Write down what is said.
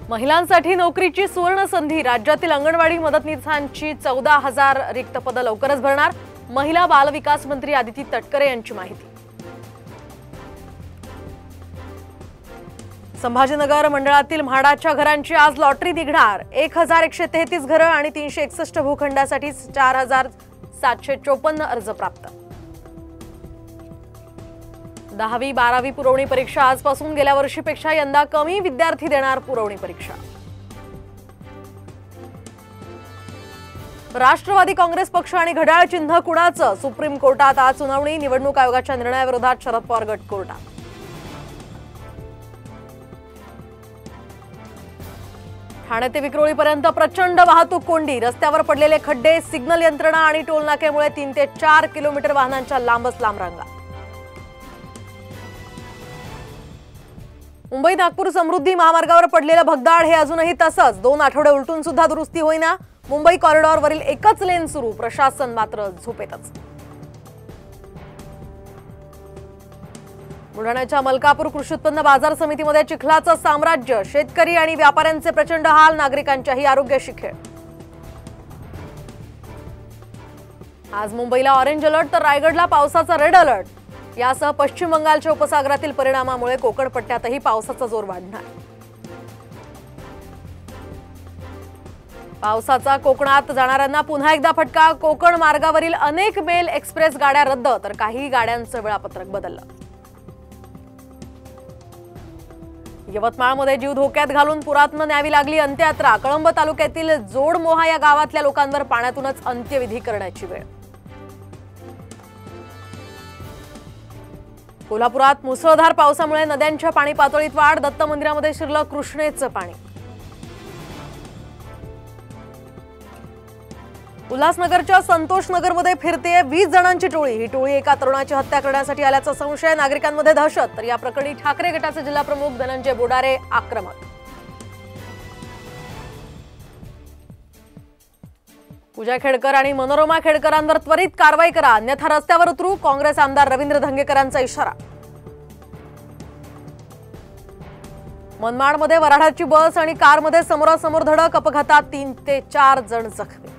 महिलांसाठी नोकरीची सुवर्ण संधी। राज्यातील अंगणवाडी मदतनीसांची 14,000 रिक्त पदं लवकरच भरणार। महिला बाल विकास मंत्री आदिती तटकरे यांची माहिती। संभाजीनगर मंडळातील म्हाडाच्या घरांची आज लॉटरी निघणार। 1133 घरं आणि 361 भूखंडासाठी 4754 अर्ज प्राप्त। 10वी 12वी पुरवणी परीक्षा आजपासून। गेल्या वर्षीपेक्षा यंदा कमी विद्यार्थी देणार पुरवणी परीक्षा। राष्ट्रवादी काँग्रेस पक्ष आणि घड्याळ चिन्ह कुणाचं? सुप्रीम कोर्टात आज सुनावणी। निवडणूक आयोगाच्या निर्णयाविरोधात शरद पवार गट कोर्टात। ठाणे ते विक्रोळीपर्यंत प्रचंड वाहतूक कोंडी। रस्त्यावर पडलेले खड्डे, सिग्नल यंत्रणा आणि टोलनाक्यामुळे 3 ते 4 किलोमीटर वाहनांच्या लांबच लांब रांगा। मुंबई नागपूर समृद्धी महामार्गावर पडलेलं भगदाड हे अजूनही तसंच। 2 आठवडे उलटून सुद्धा दुरुस्ती होईना। मुंबई कॉरिडॉरवरील एकच लेन सुरू, प्रशासन मात्र झोपेतच। बुलढाण्याच्या मलकापूर कृषी उत्पन्न बाजार समितीमध्ये चिखलाचं साम्राज्य। शेतकरी आणि व्यापाऱ्यांचे प्रचंड हाल, नागरिकांच्याही आरोग्याशी खेळ। आज मुंबईला ऑरेंज अलर्ट तर रायगडला पावसाचा रेड अलर्ट। यासह पश्चिम बंगालच्या उपसागरातील परिणामामुळे कोकण पट्ट्यातही पावसाचा जोर वाढणार। पावसाचा कोकणात जाणाऱ्यांना पुन्हा एकदा फटका। कोकण मार्गावरील अनेक मेल एक्सप्रेस गाड्या रद्द, तर काही गाड्यांचं वेळापत्रक बदललं। यवतमाळमध्ये जीव धोक्यात घालून पुरातनं न्यावी लागली अंत्ययात्रा। कळंब तालुक्यातील जोडमोहा या गावातल्या लोकांवर पाण्यातूनच अंत्यविधी करण्याची वेळ। कोल्हापुरात मुसळधार पावसामुळे नद्यांच्या पाणी पातळीत वाढ। दत्त मंदिरामध्ये शिरलं कृष्णेचं पाणी। उल्हासनगरच्या संतोषनगरमध्ये फिरते 20 जणांची टोळी। ही टोळी एका तरुणाची हत्या करण्यासाठी आल्याचा संशय। नागरिकांमध्ये दहशत। तर या प्रकरणी ठाकरे गटाचे जिल्हा प्रमुख धनंजय बोडारे आक्रमक। पूजा खेडकर आणि मनोरमा खेडकरांवर त्वरित कारवाई करा, अन्यथा रस्त्यावर उतरू। काँग्रेस आमदार रवींद्र धंगेकरांचा इशारा। मनमाडमध्ये वऱ्हाडाची बस आणि कारमध्ये समोरासमोर धडक, अपघातात 3 ते 4 जण जखमी।